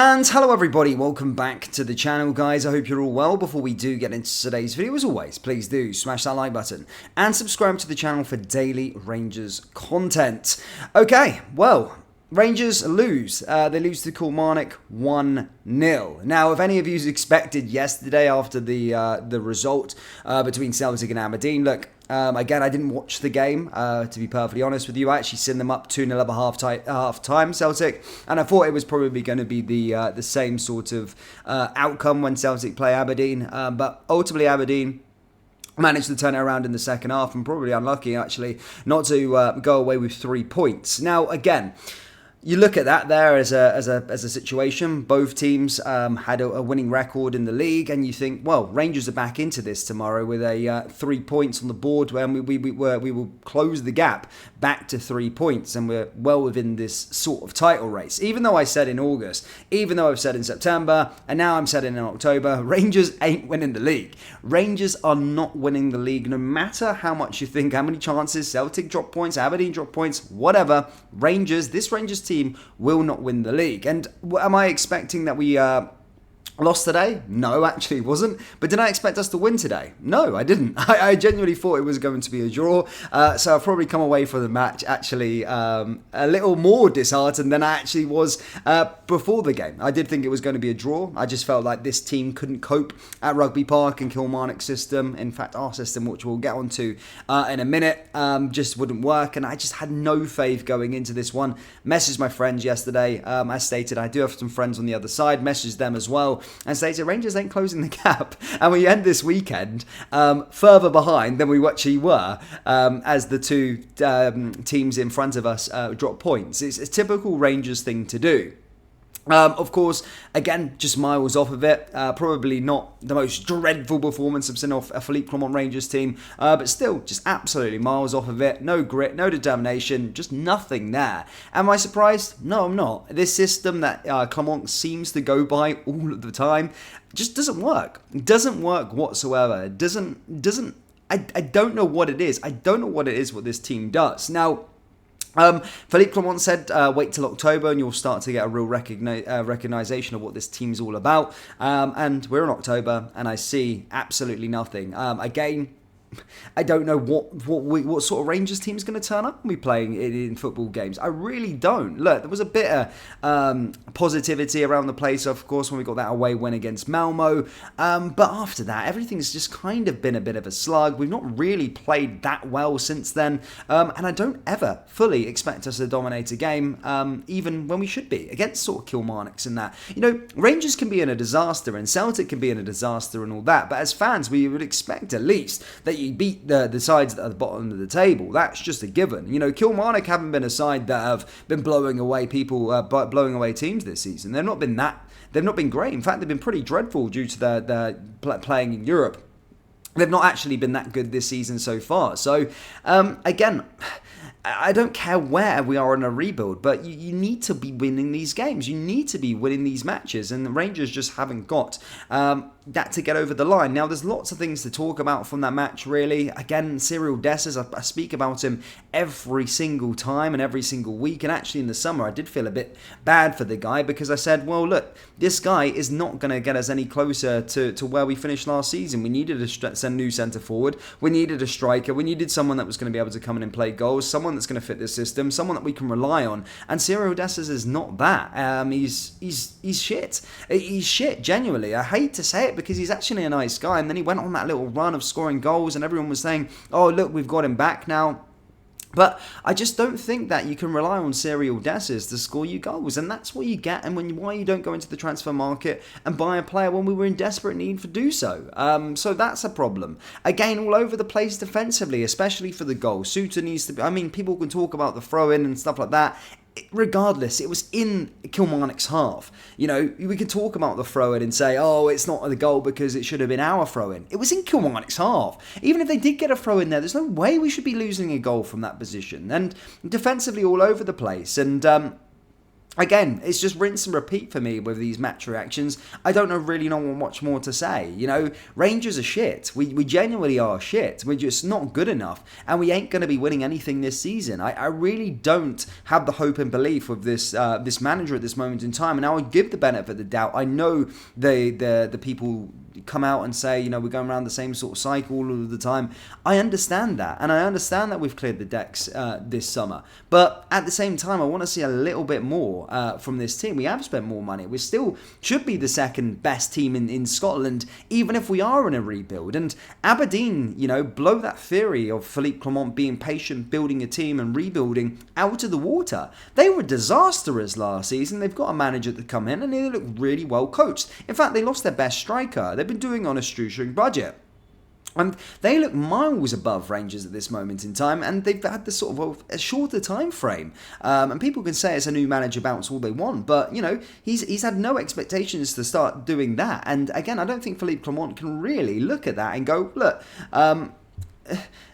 And hello everybody, welcome back to the channel guys. I hope you're all well. Before we do get into today's video, as always, please do smash that like button and subscribe to the channel for daily Rangers content. Okay, well, Rangers lose. They lose to Kilmarnock 1-0. Now, if any of you expected yesterday after the result between Celtic and Aberdeen, look, again, I didn't watch the game, to be perfectly honest with you. I actually seen them up 2-0 at half-time, Celtic, and I thought it was probably going to be the same sort of outcome when Celtic play Aberdeen, but ultimately Aberdeen managed to turn it around in the second half, and probably unlucky, actually, not to go away with 3 points. Now, again, you look at that there as a situation. Both teams had a winning record in the league, and you think, well, Rangers are back into this tomorrow with a 3 points on the board, and we will close the gap back to 3 points, and we're well within this sort of title race. Even though I said in August, even though I've said in September, and now I'm said in October, Rangers ain't winning the league. Rangers are not winning the league, no matter how much you think, how many chances Celtic drop points, Aberdeen drop points, whatever. This Rangers team will not win the league. And am I expecting that we lost today? No, actually wasn't. But did I expect us to win today? No, I didn't. I genuinely thought it was going to be a draw. So I've probably come away from the match actually a little more disheartened than I actually was before the game. I did think it was going to be a draw. I just felt like this team couldn't cope at Rugby Park and Kilmarnock's system. In fact, our system, which we'll get onto in a minute, just wouldn't work. And I just had no faith going into this one. Messaged my friends yesterday. As stated, I do have some friends on the other side. Messaged them as well. And stated Rangers ain't closing the gap, and we end this weekend further behind than we actually were as the two teams in front of us drop points. It's a typical Rangers thing to do. Of course, again, just miles off of it. Probably not the most dreadful performance I've seen off a Philippe Clement Rangers team, but still, just absolutely miles off of it. No grit, no determination, just nothing there. Am I surprised? No, I'm not. This system that Clement seems to go by all of the time just doesn't work. It doesn't work whatsoever. It doesn't. I don't know what it is. I don't know what it is what this team does. Now, Philippe Clement said, wait till October and you'll start to get a real recognition of what this team's all about. And we're in October and I see absolutely nothing. Again, I don't know what sort of Rangers team is going to turn up and be playing in football games. I really don't. Look, there was a bit of positivity around the place, of course, when we got that away win against Malmo. But after that, everything's just kind of been a bit of a slug. We've not really played that well since then. And I don't ever fully expect us to dominate a game, even when we should be, against sort of Kilmarnocks and that. You know, Rangers can be in a disaster and Celtic can be in a disaster and all that. But as fans, we would expect at least that you beat the sides at the bottom of the table. That's just a given. You know, Kilmarnock haven't been a side that have been blowing away blowing away teams this season. They've not been great. In fact, they've been pretty dreadful due to their playing in Europe. They've not actually been that good this season so far. So, again, I don't care where we are in a rebuild, but you need to be winning these games. You need to be winning these matches, and the Rangers just haven't got that to get over the line. Now, there's lots of things to talk about from that match, really. Again, Cyril Dessers, I speak about him every single time and every single week, and actually in the summer, I did feel a bit bad for the guy because I said, well, look, this guy is not going to get us any closer to where we finished last season. We needed a new centre forward. We needed a striker. We needed someone that was going to be able to come in and play goals, someone that's going to fit this system, someone that we can rely on. And Cyril Dessers is not that. He's shit. He's shit, genuinely. I hate to say it because he's actually a nice guy. And then he went on that little run of scoring goals and everyone was saying, oh, look, we've got him back now. But I just don't think that you can rely on Cyril Dessers to score you goals, and that's what you get. And why you don't go into the transfer market and buy a player when we were in desperate need for do so. So that's a problem. Again, all over the place defensively, especially for the goal. Suter needs to be. I mean, people can talk about the throw-in and stuff like that. Regardless, it was in Kilmarnock's half. You know, we could talk about the throw-in and say, oh, it's not the goal because it should have been our throw-in. It was in Kilmarnock's half. Even if they did get a throw-in there, there's no way we should be losing a goal from that position. And defensively all over the place. And Again, it's just rinse and repeat for me with these match reactions. I don't really know much more to say. You know, Rangers are shit. We genuinely are shit. We're just not good enough. And we ain't going to be winning anything this season. I really don't have the hope and belief with this this manager at this moment in time. And I would give the benefit of the doubt. I know the people come out and say, you know, we're going around the same sort of cycle all of the time. I understand that. And I understand that we've cleared the decks this summer. But at the same time, I want to see a little bit more from this team. We have spent more money. We still should be the second best team in Scotland, even if we are in a rebuild. And Aberdeen, you know, blow that theory of Philippe Clement being patient, building a team and rebuilding out of the water. They were disastrous last season. They've got a manager to come in and they look really well coached. In fact, they lost their best striker. They've been doing on a shoestring budget. And they look miles above Rangers at this moment in time, and they've had this sort of a shorter time frame. And people can say it's a new manager bounce all they want, but you know he's had no expectations to start doing that. And again, I don't think Philippe Clement can really look at that and go, look,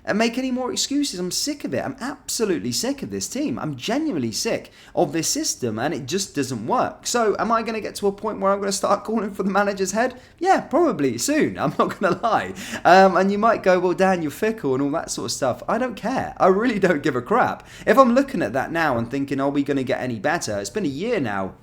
and make any more excuses. I'm sick of it. I'm absolutely sick of this team. I'm genuinely sick of this system, and it just doesn't work. So am I going to get to a point where I'm going to start calling for the manager's head? Yeah, probably soon. I'm not going to lie. And you might go, well, Dan, you're fickle and all that sort of stuff. I don't care. I really don't give a crap. If I'm looking at that now and thinking, are we going to get any better? It's been a year now.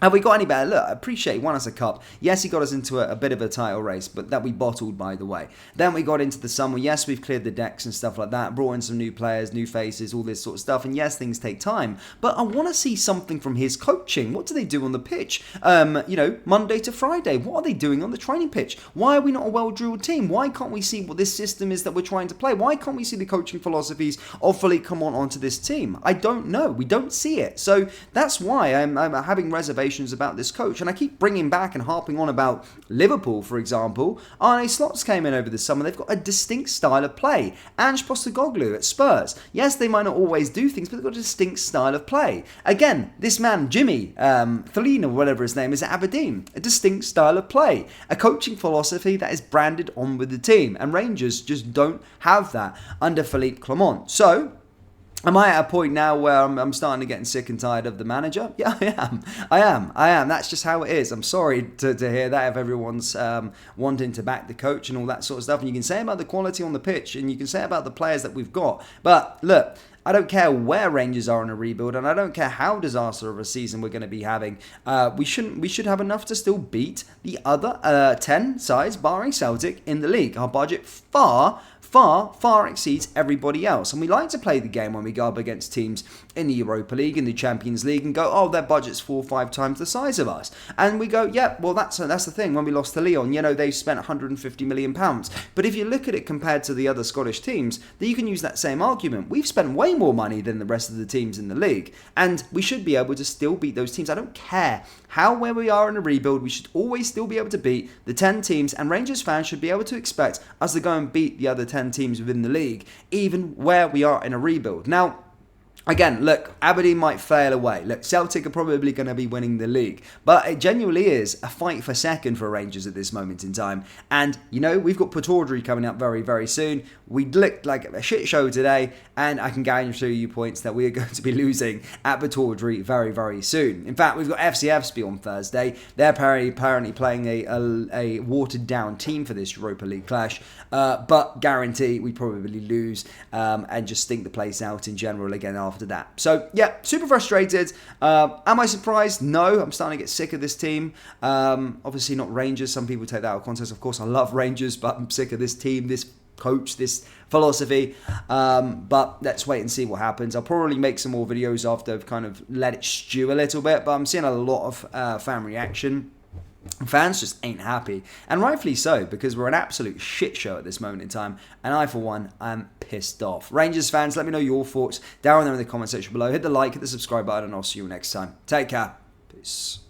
Have we got any better? Look, I appreciate he won us a cup. Yes, he got us into a bit of a title race, but that we bottled, by the way. Then we got into the summer. Yes, we've cleared the decks and stuff like that, brought in some new players, new faces, all this sort of stuff. And yes, things take time. But I want to see something from his coaching. What do they do on the pitch? You know, Monday to Friday. What are they doing on the training pitch? Why are we not a well-drilled team? Why can't we see what this system is that we're trying to play? Why can't we see the coaching philosophies of Philippe Clement onto this team? I don't know. We don't see it. So that's why I'm having reservations about this coach, and I keep bringing back and harping on about Liverpool, for example. Arne Slots came in over the summer. They've got a distinct style of play. Ange Postecoglou at Spurs. Yes, they might not always do things, but they've got a distinct style of play. Again, this man, Jimmy Thelin, or whatever his name is, at Aberdeen. A distinct style of play. A coaching philosophy that is branded on with the team, and Rangers just don't have that under Philippe Clement. So, am I at a point now where I'm starting to get sick and tired of the manager? Yeah, I am. That's just how it is. I'm sorry to hear that if everyone's wanting to back the coach and all that sort of stuff. And you can say about the quality on the pitch and you can say about the players that we've got. But look, I don't care where Rangers are in a rebuild, and I don't care how disaster of a season we're going to be having. We should have enough to still beat the other 10 sides, barring Celtic, in the league. Our budget far exceeds everybody else. And we like to play the game when we go up against teams in the Europa League, in the Champions League, and go, oh, their budget's 4 or 5 times the size of us. And we go, yeah, well, that's the thing. When we lost to Lyon, you know, they spent £150 million. But if you look at it compared to the other Scottish teams, then you can use that same argument. We've spent way more money than the rest of the teams in the league, and we should be able to still beat those teams. I don't care where we are in a rebuild, we should always still be able to beat the 10 teams, and Rangers fans should be able to expect us to go and beat the other 10 teams within the league, even where we are in a rebuild. Now, again, look, Aberdeen might fail away. Look, Celtic are probably going to be winning the league. But it genuinely is a fight for second for Rangers at this moment in time. And, you know, we've got Pittodrie coming up very, very soon. We looked like a shit show today, and I can guarantee you points that we are going to be losing at Pittodrie very, very soon. In fact, we've got FCFSB on Thursday. They're apparently playing a watered-down team for this Europa League clash. But guarantee we probably lose and just stink the place out in general again after that. So, yeah, super frustrated. Am I surprised? No, I'm starting to get sick of this team. Obviously not Rangers. Some people take that out of context. Of course, I love Rangers, but I'm sick of this team, this coach, this philosophy. But let's wait and see what happens. I'll probably make some more videos after I've kind of let it stew a little bit, but I'm seeing a lot of fan reaction. Fans just ain't happy, and rightfully so, because we're an absolute shit show at this moment in time, and I, for one, am pissed off. Rangers fans, let me know your thoughts down there in the comment section below. Hit the like, hit the subscribe button, and I'll see you next time. Take care. Peace.